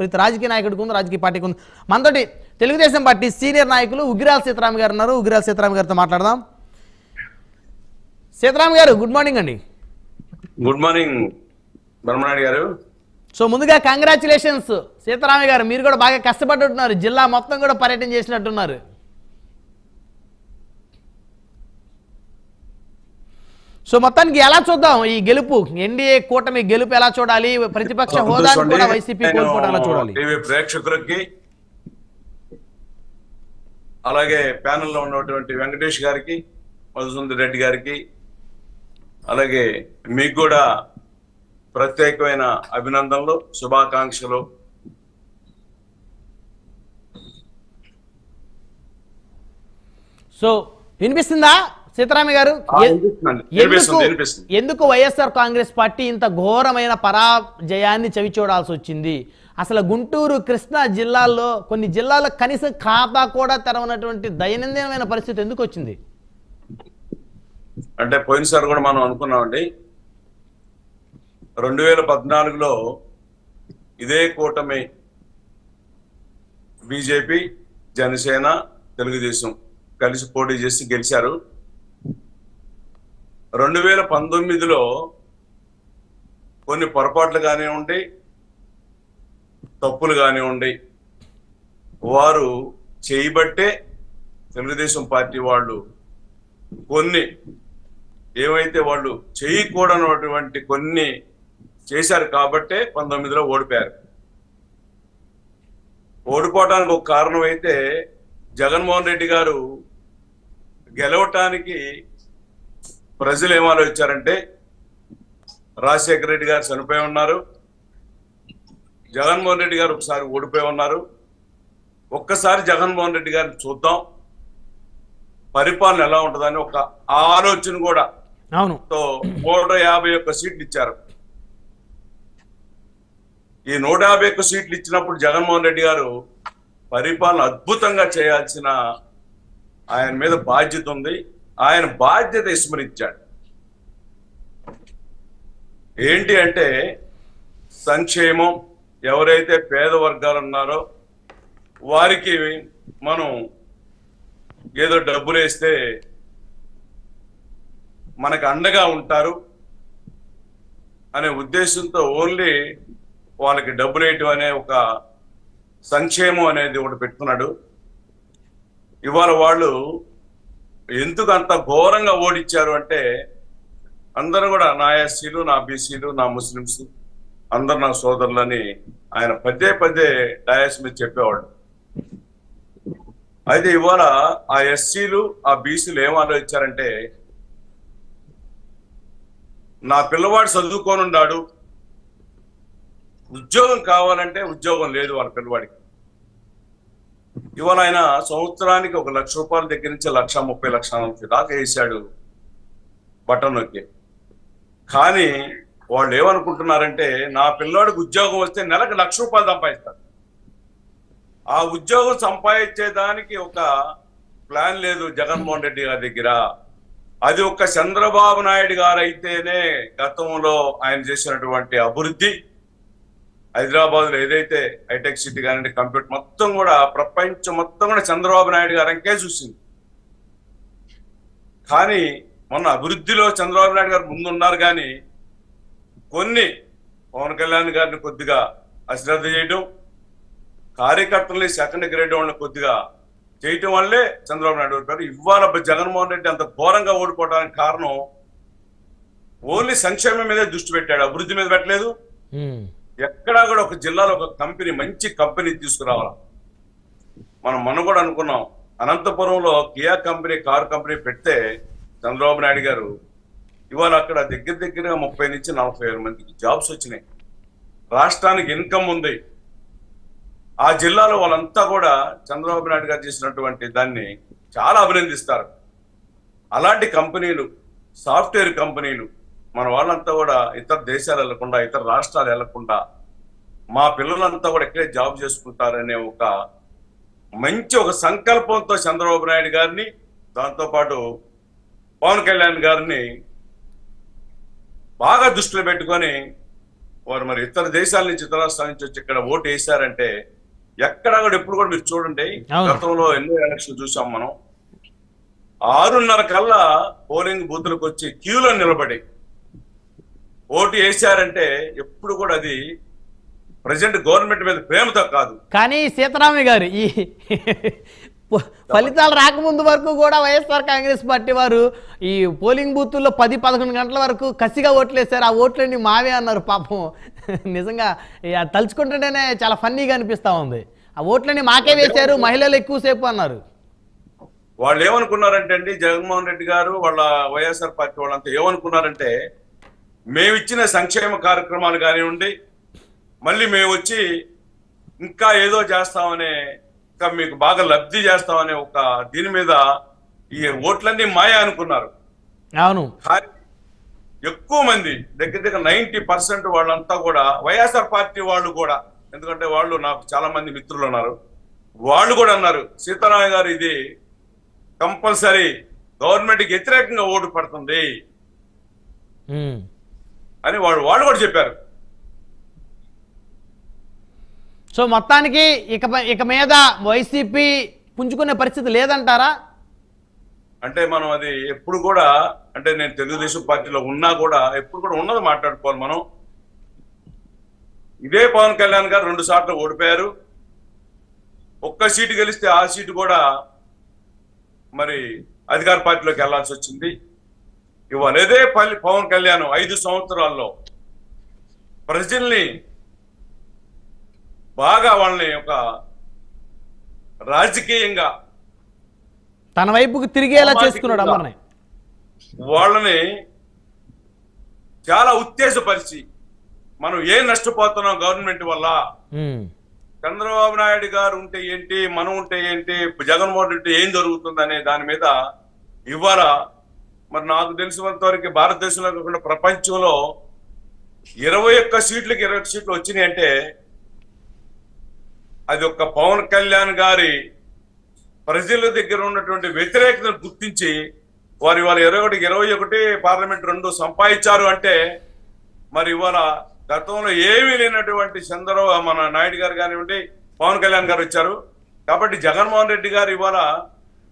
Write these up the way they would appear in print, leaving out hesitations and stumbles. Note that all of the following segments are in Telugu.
ప్రతి రాజకీయ నాయకుడికి ఉంది, రాజకీయ పార్టీకి ఉంది. మనతోటి తెలుగుదేశం పార్టీ సీనియర్ నాయకులు ఉగ్రాల సీతారాం గారు ఉన్నారు. ఉగ్రాల సీతారాం గారితో మాట్లాడదాం. సీతారాం గారు గుడ్ మార్నింగ్ అండి. గుడ్ మార్నింగ్ బ్రహ్మనాయుడు గారు. సో ముందుగా కంగ్రాచులేషన్స్ సీతారామయ్య గారు, మీరు కూడా బాగా కష్టపడుతున్నారు, జిల్లా మొత్తం కూడా పర్యటన చేసినట్టున్నారు. సో మొత్తానికి ఎలా చూద్దాం ఈ గెలుపు, ఎన్డీఏ కూటమి గెలుపు ఎలా చూడాలి, ప్రతిపక్ష హోదాను కూడా వైసీపీ కోల్పోవడం ఎలా చూడాలి? టీవీ ప్రేక్షకులకి అలాగే ప్యానెల్లో ఉన్నటువంటి వెంకటేష్ గారికి, మధుసూదన్ రెడ్డి గారికి, అలాగే మీకు కూడా ప్రత్యేకమైన అభినందనలు, శుభాకాంక్షలు. సో వినిపిస్తుందా సీతారామయ్య గారు? ఎందుకు వైఎస్ఆర్ కాంగ్రెస్ పార్టీ ఇంత ఘోరమైన పరాజయాన్ని చవిచూడాల్సి వచ్చింది? అసలు గుంటూరు, కృష్ణా జిల్లాల్లో కొన్ని జిల్లాల్లో కనీసం ఖాతా కూడా తెరవనటువంటి దైనందినమైన పరిస్థితి ఎందుకు వచ్చింది? అంటే పోయినసారి కూడా మనం అనుకున్నామండి, 2014లో ఇదే కూటమి బీజేపీ, జనసేన, తెలుగుదేశం కలిసి పోటీ చేసి గెలిచారు. 2019లో కొన్ని పొరపాట్లు కానివ్వండి, తప్పులు కానివ్వండి, వారు చేయబట్టే తెలుగుదేశం పార్టీ వాళ్ళు కొన్ని ఏవైతే వాళ్ళు చేయకూడనటువంటి కొన్ని చేశారు కాబట్టే 19లో ఓడిపోయారు. ఓడిపోవడానికి ఒక కారణం అయితే జగన్మోహన్ రెడ్డి గారు గెలవటానికి ప్రజలు ఏం ఆలోచించారంటే, రాజశేఖర రెడ్డి గారు చనిపోయి ఉన్నారు, జగన్మోహన్ రెడ్డి గారు ఒకసారి ఓడిపోయి ఉన్నారు, ఒక్కసారి జగన్మోహన్ రెడ్డి గారిని చూద్దాం, పరిపాలన ఎలా ఉంటుందని ఒక ఆలోచన కూడా 151 సీట్లు ఇచ్చారు. ఈ 151 సీట్లు ఇచ్చినప్పుడు జగన్మోహన్ రెడ్డి గారు పరిపాలన అద్భుతంగా చేయాల్సిన ఆయన మీద బాధ్యత ఉంది. ఆయన బాధ్యత విస్మరించాడు. ఏంటి అంటే సంక్షేమం, ఎవరైతే పేద వర్గాలు ఉన్నారో వారికి మనం ఏదో డబ్బులు వేస్తే మనకు అండగా ఉంటారు అనే ఉద్దేశంతో ఓన్లీ వాళ్ళకి డబ్బులు వేయటం అనే ఒక సంక్షేమం అనేది ఒకటి పెట్టుకున్నాడు. ఇవాళ వాళ్ళు ఎందుకు అంత ఘోరంగా ఓడించారు అంటే, అందరూ కూడా నా ఎస్సీలు, నా బీసీలు, నా ముస్లిమ్స్ అందరు నా సోదరులని ఆయన పదే పదే డయాస్ మీద చెప్పేవాడు. అయితే ఇవాళ ఆ ఎస్సీలు, ఆ బీసీలు ఏం ఆలోచించారంటే, నా పిల్లవాడు చదువుకొని ఉన్నాడు, ఉద్యోగం కావాలంటే ఉద్యోగం లేదు వాళ్ళ పిల్లవాడికి. ఇవాళ ఆయన సంవత్సరానికి 1 లక్ష రూపాయల దగ్గర నుంచి 1,30,40,000 దాకా వేసాడు బటన్ నొక్కి. కానీ వాళ్ళు ఏమనుకుంటున్నారంటే, నా పిల్లవాడికి ఉద్యోగం వస్తే నెలకు 1,00,000 రూపాయలు సంపాదిస్తారు. ఆ ఉద్యోగం సంపాదించేదానికి ఒక ప్లాన్ లేదు జగన్మోహన్ రెడ్డి గారి దగ్గర. అది ఒక చంద్రబాబు నాయుడు గారు అయితేనే గతంలో ఆయన చేసినటువంటి అభివృద్ధి, హైదరాబాద్ లో ఏదైతే హైటెక్ సిటీ కానీ కంప్యూటర్ మొత్తం కూడా ప్రపంచం మొత్తం కూడా చంద్రబాబు నాయుడు గారు అంకే చూసింది. కానీ మొన్న అభివృద్ధిలో చంద్రబాబు నాయుడు గారు ముందున్నారు, కానీ కొన్ని పవన్ కళ్యాణ్ గారిని కొద్దిగా అశ్రద్ధ చేయడం, కార్యకర్తల్ని సెకండ్ గ్రేడ్ వాళ్ళని కొద్దిగా చేయటం వల్లే చంద్రబాబు నాయుడు ఓడిపోయారు. ఇవాళ జగన్మోహన్ రెడ్డి అంత ఘోరంగా ఓడిపోవడానికి కారణం ఓన్లీ సంక్షేమం మీదే దృష్టి పెట్టాడు, అభివృద్ధి మీద పెట్టలేదు. ఎక్కడా కూడా ఒక జిల్లాలో ఒక కంపెనీ, మంచి కంపెనీ తీసుకురావాలా. మనం కూడా అనుకున్నాం, అనంతపురంలో కియా కంపెనీ, కార్ కంపెనీ పెడితే చంద్రబాబు నాయుడు గారు ఇవాళ అక్కడ దగ్గరగా 30 నుంచి 40,000 మందికి జాబ్స్ వచ్చినాయి. రాష్ట్రానికి ఇన్కమ్ ఉంది. ఆ జిల్లాలో వాళ్ళంతా కూడా చంద్రబాబు నాయుడు గారు చేసినటువంటి దాన్ని చాలా అభినందిస్తారు. అలాంటి కంపెనీలు, సాఫ్ట్వేర్ కంపెనీలు మన వాళ్ళంతా కూడా ఇతర దేశాలు వెళ్లకుండా, ఇతర రాష్ట్రాలు వెళ్లకుండా మా పిల్లలంతా కూడా ఇక్కడే జాబ్ చేసుకుంటారనే ఒక మంచి ఒక సంకల్పంతో చంద్రబాబు నాయుడు గారిని, దాంతోపాటు పవన్ కళ్యాణ్ గారిని బాగా దృష్టిలో పెట్టుకొని వారు మరి ఇతర దేశాల నుంచి ఇతర రాష్ట్రాల నుంచి వచ్చి ఇక్కడ ఓటు వేశారంటే ఎక్కడ కూడా ఎప్పుడు కూడా మీరు చూడండి, గతంలో ఎన్నో ఎలక్షన్ చూసాం మనం. 6:30 కల్లా పోలింగ్ బూత్లకు వచ్చి క్యూలో నిలబడి ఓటు వేశారంటే ఎప్పుడు కూడా అది ప్రజెంట్ గవర్నమెంట్ మీద ప్రేమతో కాదు. కానీ సీతారామయ్య గారు ఈ ఫలితాలు రాకముందు వరకు కూడా వైఎస్ఆర్ కాంగ్రెస్ పార్టీ వారు ఈ పోలింగ్ బూతుల్లో 10-11 గంటల వరకు కసిగా ఓట్లేశారు. ఆ ఓట్లన్నీ మావే అన్నారు పాపం. నిజంగా తలుచుకుంటుంటేనే చాలా ఫన్నీగా అనిపిస్తా ఉంది. ఆ ఓట్లన్నీ మాకే వేశారు, మహిళలు ఎక్కువసేపు అన్నారు. వాళ్ళు ఏమనుకున్నారంటే అండి, జగన్మోహన్ రెడ్డి గారు వాళ్ళ వైఎస్ఆర్ పార్టీ వాళ్ళంతా ఏమనుకున్నారంటే, మేమిచ్చిన సంక్షేమ కార్యక్రమాలు కానివ్వండి, మళ్ళీ మేము వచ్చి ఇంకా ఏదో చేస్తామనే, ఇంకా మీకు బాగా లబ్ధి చేస్తామనే ఒక దీని మీద ఈ ఓట్లన్నీ మాయ అనుకున్నారు. అవును, ఎక్కువ మంది దగ్గర 90% వాళ్ళంతా కూడా వైఎస్ఆర్ పార్టీ వాళ్ళు కూడా, ఎందుకంటే వాళ్ళు నాకు చాలా మంది మిత్రులు ఉన్నారు, వాళ్ళు కూడా అన్నారు సీతారామయ్య గారు ఇది కంపల్సరీ గవర్నమెంట్కి వ్యతిరేకంగా ఓటు పడుతుంది అని వాళ్ళు కూడా చెప్పారు. సో మొత్తానికి ఇక మీద వైసీపీ పుంజుకునే పరిస్థితి లేదంటారా? అంటే మనం అది ఎప్పుడు కూడా, అంటే నేను తెలుగుదేశం పార్టీలో ఉన్నా కూడా ఎప్పుడు కూడా ఉన్నది మాట్లాడుకోవాలి మనం. ఇదే పవన్ కళ్యాణ్ గారు 2 సార్లు ఓడిపోయారు. ఒక్క సీటు గెలిస్తే ఆ సీటు కూడా మరి అధికార పార్టీలోకి వెళ్లాల్సి వచ్చింది. ఇవాళ ఇదే పవన్ కళ్యాణ్ 5 సంవత్సరాల్లో ప్రజల్ని బాగా వాళ్ళని ఒక రాజకీయంగా తన వైపుకు తిరిగేలా చేసుకున్నాడు అమ్మని. వాళ్ళని చాలా ఉత్తేజపరిచి మనం ఏం నష్టపోతున్నాం గవర్నమెంట్ వల్ల, చంద్రబాబు నాయుడు గారు ఉంటే ఏంటి, మనం ఉంటే ఏంటి, జగన్మోహన్ రెడ్డి ఏం జరుగుతుంది అనే దాని మీద ఇవాళ మరి నాకు తెలిసినంత వరకు భారతదేశంలో కాకుండా ప్రపంచంలో 21 సీట్లకి 20 సీట్లు వచ్చినాయి అంటే అది ఒక పవన్ కళ్యాణ్ గారి ప్రజల దగ్గర ఉన్నటువంటి వ్యతిరేకతను గుర్తించి వారు ఇవాళ 21 పార్లమెంట్ 2 సంపాదించారు అంటే మరి ఇవాళ గతంలో ఏమీ లేనటువంటి మన నాయుడు గారు కానివ్వండి, పవన్ కళ్యాణ్ గారు వచ్చారు. కాబట్టి జగన్మోహన్ రెడ్డి గారు ఇవాళ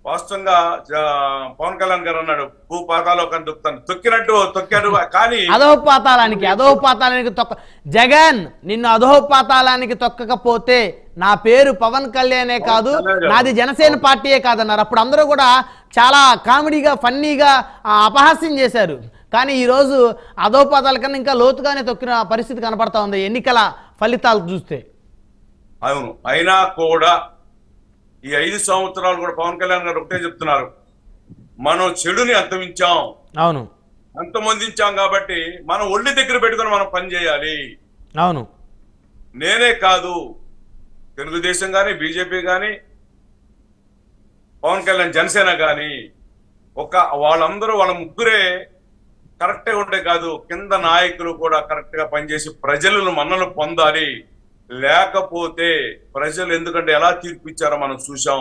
వాస్తవంగా పవన్ కళ్యాణ్ గారు అన్నాడు భూపాతాలోకాన్ని తొక్కినట్టు తొక్కాడు. కానీ అధోపాతాలానికి జగన్ నిన్ను అధోపాతాలానికి తొక్కకపోతే నా పేరు పవన్ కళ్యాణే కాదు, నాది జనసేన పార్టీయే కాదన్నారు. అప్పుడు అందరూ కూడా చాలా కామెడీగా ఫన్నీగా అపహాస్యం చేశారు. కానీ ఈరోజు అధోపాతాల కన్నా ఇంకా లోతుగానే తొక్కిన పరిస్థితి కనపడతా ఉంది ఎన్నికల ఫలితాలు చూస్తే. అవును, అయినా కూడా ఈ 5 సంవత్సరాలు కూడా పవన్ కళ్యాణ్ గారు ఒకటే చెప్తున్నారు, మనం చెడుని అంతమించాం, అవును అంతమొందించాం కాబట్టి మనం ఒళ్ళి దగ్గర పెట్టుకుని మనం పని చేయాలి. అవును, నేనే కాదు తెలుగుదేశం కానీ, బీజేపీ కానీ, పవన్ కళ్యాణ్ జనసేన కానీ వాళ్ళందరూ వాళ్ళ ముగ్గురే కరెక్ట్గా ఉంటే కాదు, కింద నాయకులు కూడా కరెక్ట్ గా పనిచేసి ప్రజలను మన్నలు పొందాలి. లేకపోతే ప్రజలు ఎందుకంటే ఎలా తీర్పు ఇచ్చారో మనం చూసాం.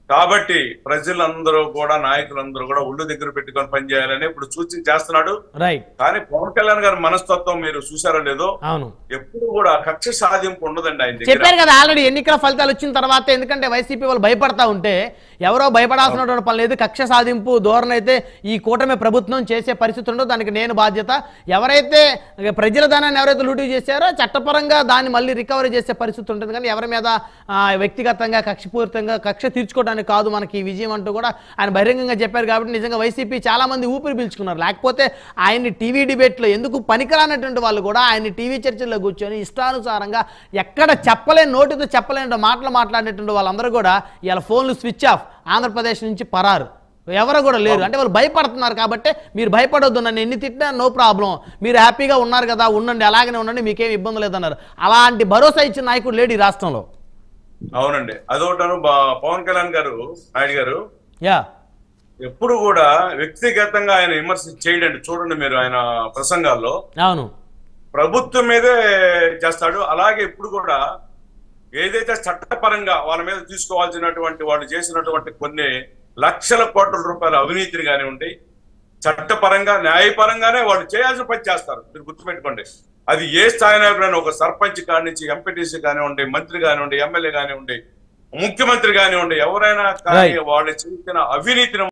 కాబట్టి ప్రజలందరూ కూడా, నాయకులందరూ కూడా ఒళ్ళు దగ్గర పెట్టుకొని పనిచేయాలని ఇప్పుడు సూచన చేస్తున్నాడు. కానీ పవన్ కళ్యాణ్ గారి మనస్తత్వం మీరు చూసారో లేదో, అవును ఎప్పుడు కూడా కక్ష సాధింపు ఉండదండి ఆయన దగ్గర. చెప్పారు కదా ఆల్రెడీ ఎన్నికల ఫలితాలు వచ్చిన తర్వాత, ఎందుకంటే వైసీపీ వాళ్ళు భయపడతా ఉంటే ఎవరో భయపడాల్సినటువంటి పని లేదు. కక్ష సాధింపు ధోరణి అయితే ఈ కూటమి ప్రభుత్వం చేసే పరిస్థితి ఉండదు. దానికి నేను బాధ్యత. ఎవరైతే ప్రజల ధనాన్ని ఎవరైతే లూటీ చేశారో చట్టపరంగా దాన్ని మళ్ళీ రికవరీ చేసే పరిస్థితి ఉంటుంది. కానీ ఎవరి మీద వ్యక్తిగతంగా కక్షపూరితంగా కక్ష తీర్చుకోవడానికి కాదు మనకి విజయం అంటూ కూడా ఆయన బహిరంగంగా చెప్పారు. కాబట్టి నిజంగా వైసీపీ చాలా మంది ఊపిరి పీల్చుకున్నారు. లేకపోతే ఆయన్ని టీవీ డిబేట్లో ఎందుకు పనికిరానటువంటి వాళ్ళు కూడా ఆయన్ని టీవీ చర్చల్లో కూర్చొని ఇష్టానుసారంగా ఎక్కడ చెప్పలేని, నోటితో చెప్పలేని మాటలు మాట్లాడేటువంటి వాళ్ళందరూ కూడా ఇలా ఫోన్లు స్విచ్ ఆఫ్, ఆంధ్రప్రదేశ్ నుంచి పరారు, ఎవరు కూడా లేరు. అంటే వాళ్ళు భయపడుతున్నారు. కాబట్టి మీరు భయపడొద్దు, నన్ను ఎన్ని తిట్టినా నో ప్రాబ్లం, మీరు హ్యాపీగా ఉన్నారు కదా, ఉండండి, అలాగనే ఉండండి, మీకేం ఇబ్బంది లేదన్నారు. అలాంటి భరోసా ఇచ్చిన నాయకుడు లేడు ఈ రాష్ట్రంలో. అవునండి, అదొకటాను. పవన్ కళ్యాణ్ గారు, నాయుడు గారు యా ఎప్పుడు కూడా వ్యక్తిగతంగా ఆయన విమర్శ చేయడండి. చూడండి మీరు ఆయన ప్రసంగాల్లో, అవును, ప్రభుత్వం మీదే చేస్తాడు. అలాగే ఇప్పుడు కూడా ఏదైతే చట్టపరంగా వాళ్ళ మీద తీసుకోవాల్సినటువంటి వాళ్ళు చేసినటువంటి కొన్ని లక్షల కోట్ల రూపాయల అవినీతిని కానివ్వండి, చట్టపరంగా న్యాయపరంగానే వాళ్ళు చేయాల్సిన పని చేస్తారు. మీరు గుర్తుపెట్టుకోండి. అది ఏ స్థాయి నాయకుడైనా, ఒక సర్పంచ్ కాడి నుంచి ఎంపీటీసీ కానివ్వండి, మంత్రి కానివ్వండి, ఎమ్మెల్యే కానివ్వండి, ముఖ్యమంత్రి కానివ్వండి, ఎవరైనా కానీ వాళ్ళు చేసిన అవినీతిని